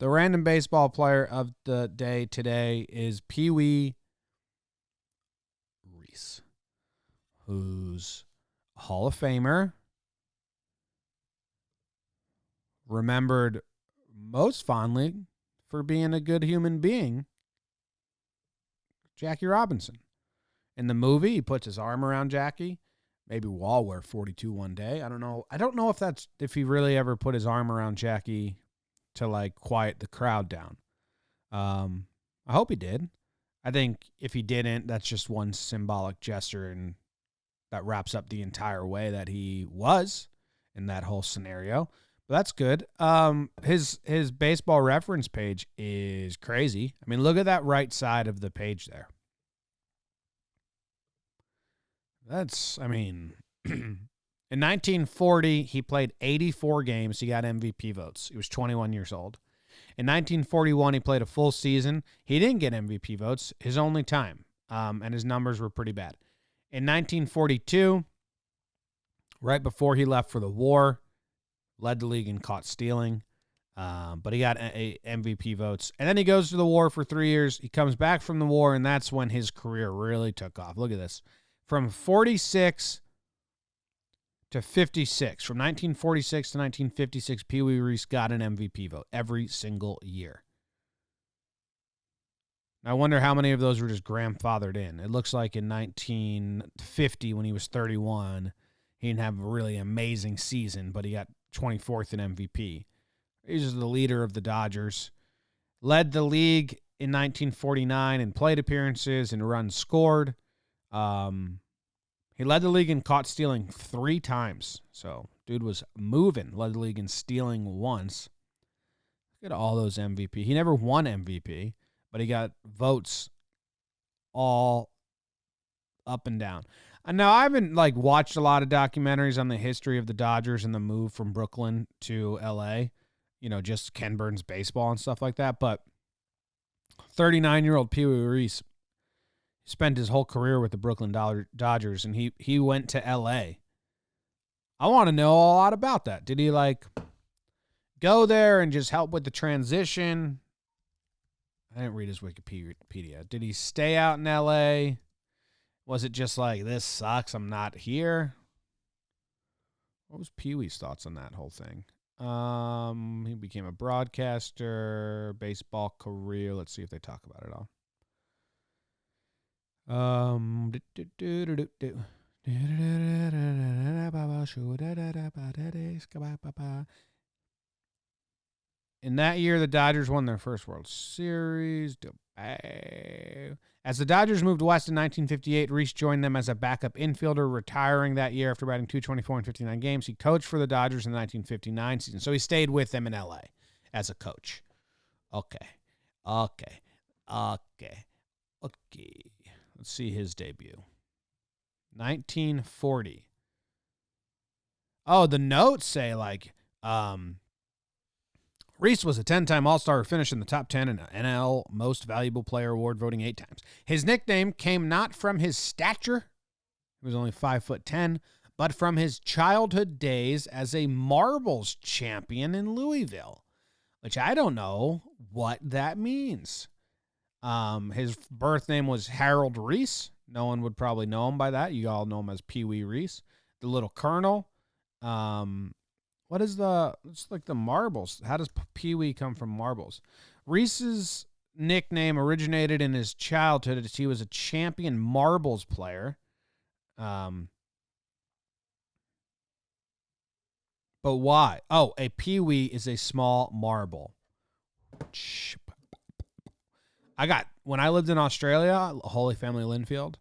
The random baseball player of the day today is Pee Wee Reese, who's a Hall of Famer, remembered most fondly for being a good human being, Jackie Robinson. In the movie, he puts his arm around Jackie. Maybe we'll all wear 42 one day. I don't know. I don't know if he really ever put his arm around Jackie to like quiet the crowd down. I hope he did. I think if he didn't, that's just one symbolic gesture, and that wraps up the entire way that he was in that whole scenario. But that's good. His baseball reference page is crazy. I mean, look at that right side of the page there. In 1940, he played 84 games. He got MVP votes. He was 21 years old. In 1941, he played a full season. He didn't get MVP votes, his only time, and his numbers were pretty bad. In 1942, right before he left for the war, led the league in caught stealing, but he got MVP votes. And then he goes to the war for 3 years. He comes back from the war, and that's when his career really took off. Look at this. From 46 to 56, from 1946 to 1956, Pee Wee Reese got an MVP vote every single year. I wonder how many of those were just grandfathered in. It looks like in 1950, when he was 31, he didn't have a really amazing season, but he got 24th in MVP. He's just the leader of the Dodgers. Led the league in 1949 in plate appearances and runs scored. He led the league in caught stealing 3 times. So, dude was moving. Led the league in stealing once. Look at all those MVP. He never won MVP, but he got votes all up and down. And now, I haven't watched a lot of documentaries on the history of the Dodgers and the move from Brooklyn to L.A., just Ken Burns baseball and stuff like that. But 39-year-old Pee Wee Reese spent his whole career with the Brooklyn Dodgers, and he went to L.A. I want to know a lot about that. Did he, go there and just help with the transition? I didn't read his Wikipedia. Did he stay out in L.A.? Was it just this sucks, I'm not here? What was Pee Wee's thoughts on that whole thing? He became a broadcaster, baseball career. Let's see if they talk about it all. In that year, the Dodgers won their first World Series. As the Dodgers moved west in 1958, Reese joined them as a backup infielder, retiring that year after batting .224 in 59 games. He coached for the Dodgers in the 1959 season, so he stayed with them in L.A. as a coach. Okay. Let's see his debut. 1940. Oh, the notes say Reese was a 10-time All-Star, finished in the top 10 in the NL Most Valuable Player Award, voting 8 times. His nickname came not from his stature, he was only 5'10", but from his childhood days as a marbles champion in Louisville, which I don't know what that means. His birth name was Harold Reese. No one would probably know him by that. You all know him as Pee Wee Reese, the Little Colonel. What is it's like the marbles. How does Pee Wee come from marbles? Reese's nickname originated in his childhood as he was a champion marbles player. But why? Oh, a Pee Wee is a small marble. When I lived in Australia, Holy Family Linfield,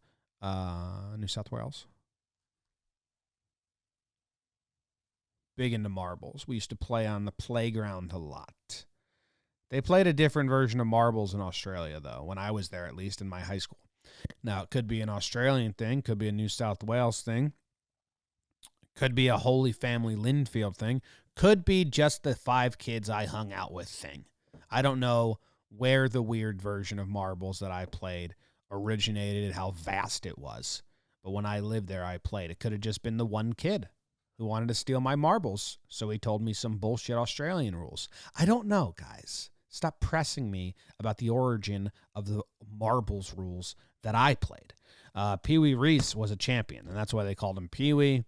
New South Wales. Big into marbles. We used to play on the playground a lot. They played a different version of marbles in Australia, though, when I was there, at least in my high school. Now, it could be an Australian thing, could be a New South Wales thing, could be a Holy Family Linfield thing, could be just the 5 kids I hung out with thing. I don't know where the weird version of marbles that I played originated and how vast it was. But when I lived there, I played. It could have just been the one kid who wanted to steal my marbles, so he told me some bullshit Australian rules. I don't know, guys. Stop pressing me about the origin of the marbles rules that I played. Pee Wee Reese was a champion, and that's why they called him Pee Wee.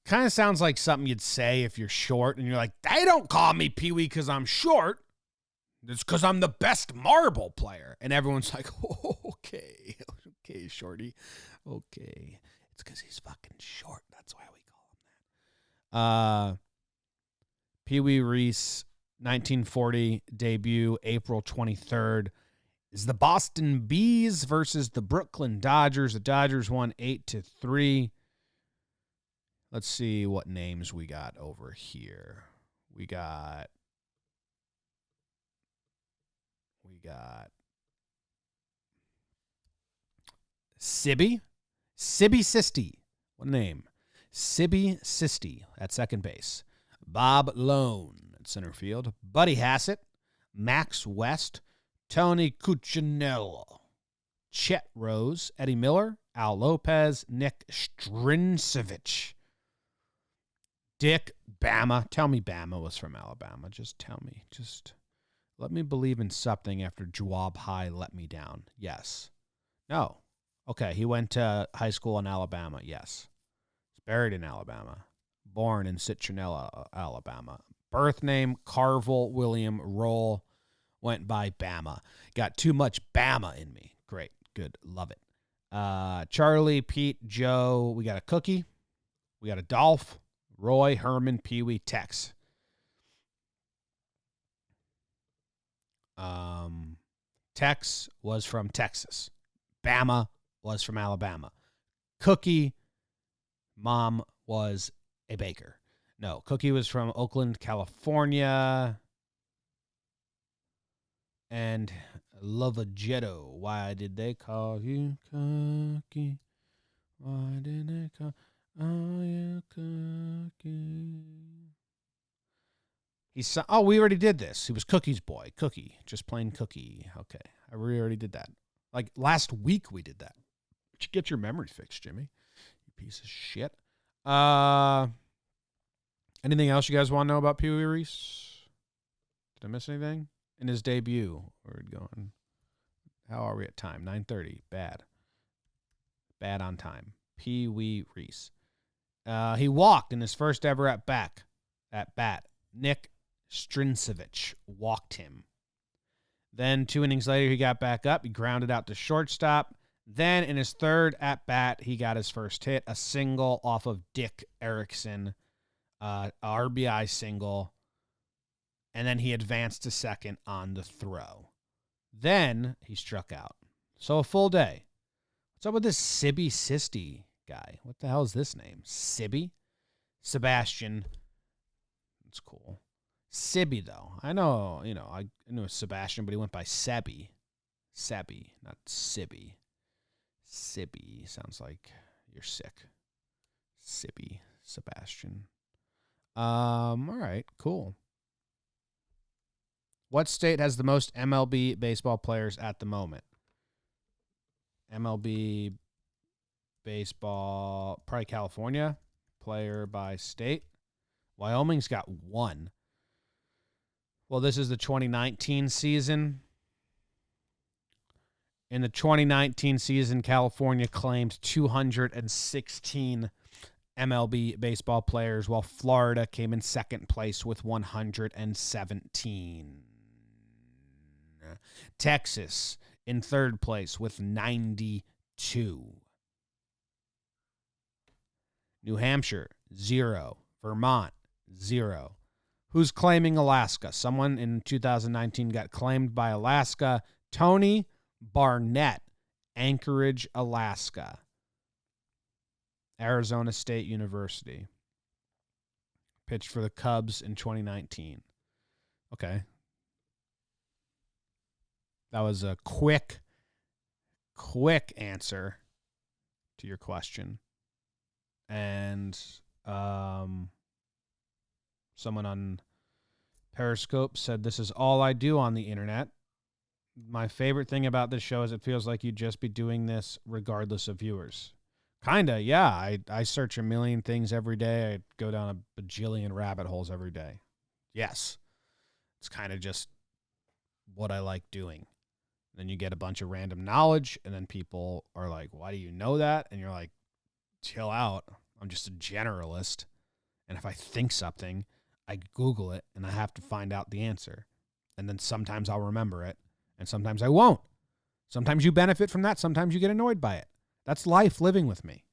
Kind of sounds like something you'd say if you're short and you're like, they don't call me Pee Wee because I'm short. It's because I'm the best marble player. And everyone's like, oh, okay, shorty. Okay. It's because he's fucking short. That's why we call him that. Pee Wee Reese, 1940 debut, April 23rd, is the Boston Bees versus the Brooklyn Dodgers. The Dodgers won 8-3. Let's see what names we got over here. We got Sibby Sisti. What name? Sibby Sisti at second base. Bob Lone at center field. Buddy Hassett, Max West, Tony Cuccinello, Chet Rose, Eddie Miller, Al Lopez, Nick Strinsevich, Dick Bama. Tell me Bama was from Alabama. Just tell me. Just let me believe in something after Jawab High let me down. Yes. No. Okay, he went to high school in Alabama. Yes. He's buried in Alabama. Born in Citronella, Alabama. Birth name, Carville William Roll. Went by Bama. Got too much Bama in me. Great. Good. Love it. Charlie, Pete, Joe. We got a Cookie. We got a Dolph. Roy, Herman, Pee Wee, Tex. Tex was from Texas. Bama was from Alabama. Cookie, mom was a baker. No, Cookie was from Oakland, California. And Lovagetto. Why did they call you Cookie? Why did they call you Cookie? We already did this. He was Cookie's boy. Cookie. Just plain Cookie. Okay. We already did that. Like last week we did that. You should get your memory fixed, Jimmy. You piece of shit. Anything else you guys want to know about Pee Wee Reese? Did I miss anything? In his debut, where are we going? How are we at time? 9:30. Bad on time. Pee Wee Reese. He walked in his first ever at bat. Nick Strinsevich walked him. Then 2 innings later, he got back up. He grounded out to shortstop. Then in his third at bat, he got his first hit, a single off of Dick Erickson, RBI single. And then he advanced to second on the throw. Then he struck out. So a full day. What's up with this Sibby Sisti guy? What the hell is this name? Sibby? Sebastian. That's cool. Sibby, though. I know, I knew Sebastian, but he went by Sebby. Sebby, not Sibby. Sibby sounds like you're sick. Sibby, Sebastian. All right, cool. What state has the most MLB baseball players at the moment? MLB baseball, probably California. Player by state. Wyoming's got 1. Well, this is the 2019 season. In the 2019 season, California claimed 216 MLB baseball players, while Florida came in second place with 117. Texas in third place with 92. New Hampshire, 0. Vermont, 0. Who's claiming Alaska? Someone in 2019 got claimed by Alaska. Tony Barnett, Anchorage, Alaska. Arizona State University. Pitched for the Cubs in 2019. Okay. That was a quick answer to your question. And someone on Periscope said, "This is all I do on the internet. My favorite thing about this show is it feels like you'd just be doing this regardless of viewers." Kinda, yeah. I search a million things every day. I go down a bajillion rabbit holes every day. Yes. It's kind of just what I like doing. Then you get a bunch of random knowledge, and then people are like, why do you know that? And you're like, chill out. I'm just a generalist. And if I think something, I Google it, and I have to find out the answer. And then sometimes I'll remember it, and sometimes I won't. Sometimes you benefit from that. Sometimes you get annoyed by it. That's life living with me.